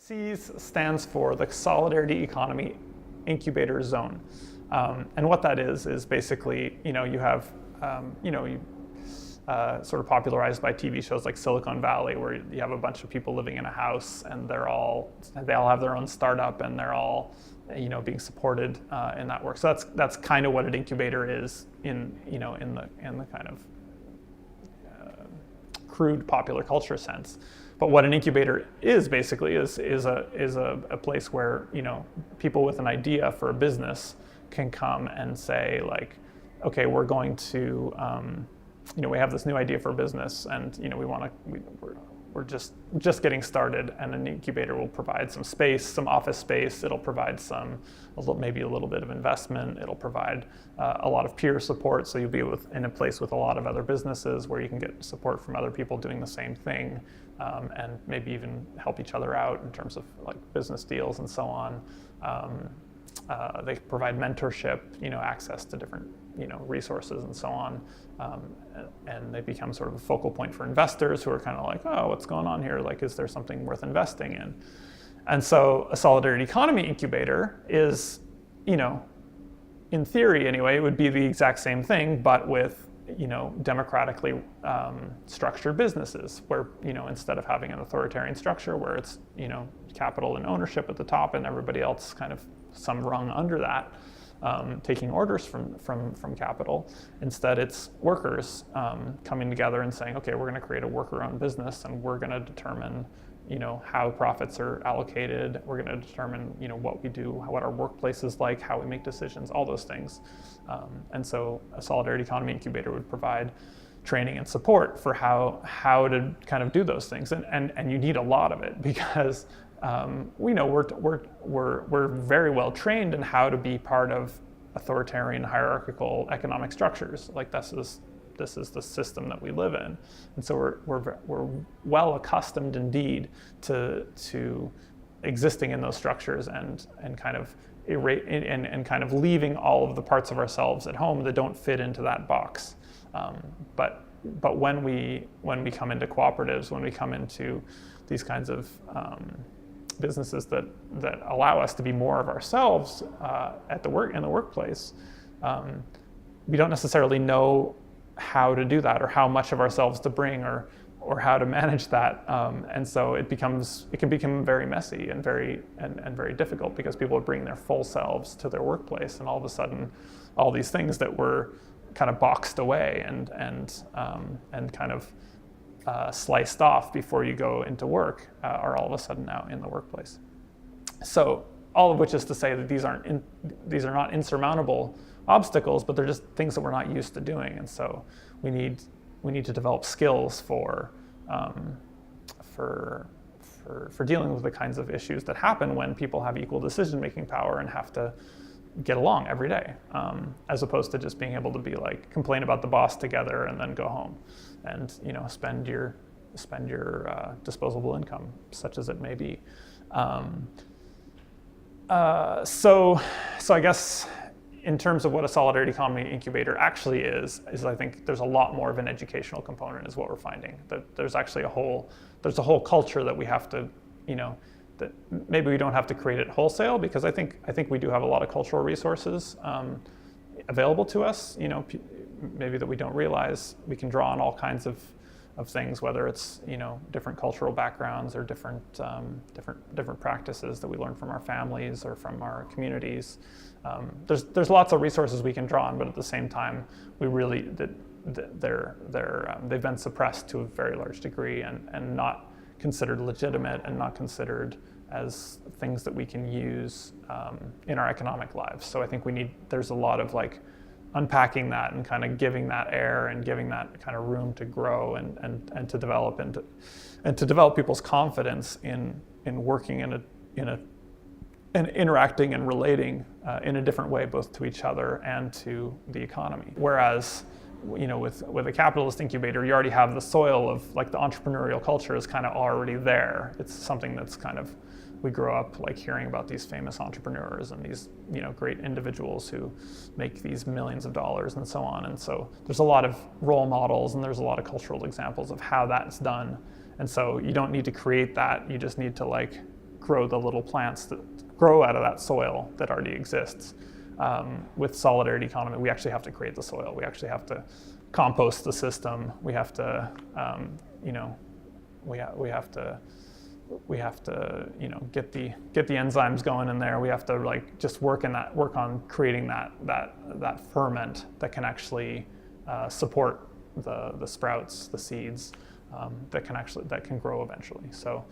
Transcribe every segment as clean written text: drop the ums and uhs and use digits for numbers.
SEAS stands for the Solidarity Economy Incubator Zone. And what that is basically, you have, sort of popularized by TV shows like Silicon Valley, where you have a bunch of people living in a house and they all have their own startup and they're all, being supported in that work. So that's kind of what an incubator is in the kind of crude popular culture sense. But what an incubator is basically is a place where people with an idea for a business can come and say, like, okay, we're going to we have this new idea for a business, and we're just getting started, and an incubator will provide some space, some office space. It'll provide maybe a little bit of investment. It'll provide a lot of peer support, so you'll be in a place with a lot of other businesses where you can get support from other people doing the same thing, and maybe even help each other out in terms of like business deals and so on. They provide mentorship, access to different resources and so on, and they become sort of a focal point for investors who are kind of like, oh, what's going on here? Like, is there something worth investing in? And so a solidarity economy incubator is, in theory anyway, it would be the exact same thing, but with democratically structured businesses where, instead of having an authoritarian structure where it's, capital and ownership at the top and everybody else kind of some rung under that, taking orders from capital. Instead, it's workers coming together and saying, okay, we're going to create a worker-owned business and we're going to determine, how profits are allocated. We're going to determine, what we do, what our workplace is like, how we make decisions, all those things. And so a solidarity economy incubator would provide training and support for how to kind of do those things. And you need a lot of it because we know we're very well trained in how to be part of authoritarian hierarchical economic structures. Like this is the system that we live in, and so we're well accustomed indeed to existing in those structures and kind of kind of leaving all of the parts of ourselves at home that don't fit into that box. But when we come into cooperatives, when we come into these kinds of businesses that allow us to be more of ourselves in the workplace, we don't necessarily know how to do that or how much of ourselves to bring or how to manage that, and so it can become very messy and very difficult because people are bringing their full selves to their workplace, and all of a sudden, all these things that were kind of boxed away and kind of sliced off before you go into work are all of a sudden now in the workplace. So all of which is to say that these are not insurmountable obstacles, but they're just things that we're not used to doing, and so we need to develop skills for dealing with the kinds of issues that happen when people have equal decision-making power and have to get along every day, as opposed to just being able to be like complain about the boss together and then go home and spend your disposable income, such as it may be. So I guess in terms of what a solidarity economy incubator actually is I think there's a lot more of an educational component is what we're finding. That there's actually a whole culture that we have to, that maybe we don't have to create it wholesale, because I think we do have a lot of cultural resources available to us, maybe that we don't realize. We can draw on all kinds of things, whether it's different cultural backgrounds or different practices that we learn from our families or from our communities. There's lots of resources we can draw on, but at the same time, we really they've been suppressed to a very large degree and not considered legitimate and not considered as things that we can use in our economic lives. So I think there's a lot of like unpacking that and kind of giving that air and giving that kind of room to grow and to develop and to develop people's confidence in working and interacting and relating in a different way, both to each other and to the economy. Whereas, with a capitalist incubator, you already have the soil of like the entrepreneurial culture is kind of already there. It's something that's kind of, we grow up like hearing about these famous entrepreneurs and these great individuals who make these millions of dollars and so on. And so there's a lot of role models and there's a lot of cultural examples of how that's done. And so you don't need to create that. You just need to like grow the little plants that grow out of that soil that already exists. With solidarity economy, we actually have to create the soil. We actually have to compost the system. We have to, we have to get the enzymes going in there. We have to like just work on creating that ferment that can actually support the sprouts, the seeds that can grow eventually. So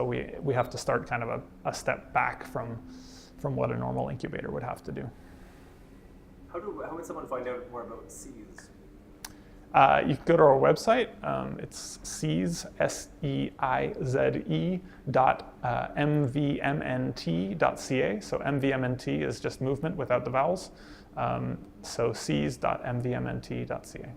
we have to start kind of a step back from what a normal incubator would have to do. How would someone find out more about seeds? You can go to our website. It's seize, SEIZE .mvmnt.ca. So MVMNT is just movement without the vowels. So seize.mvmnt.ca.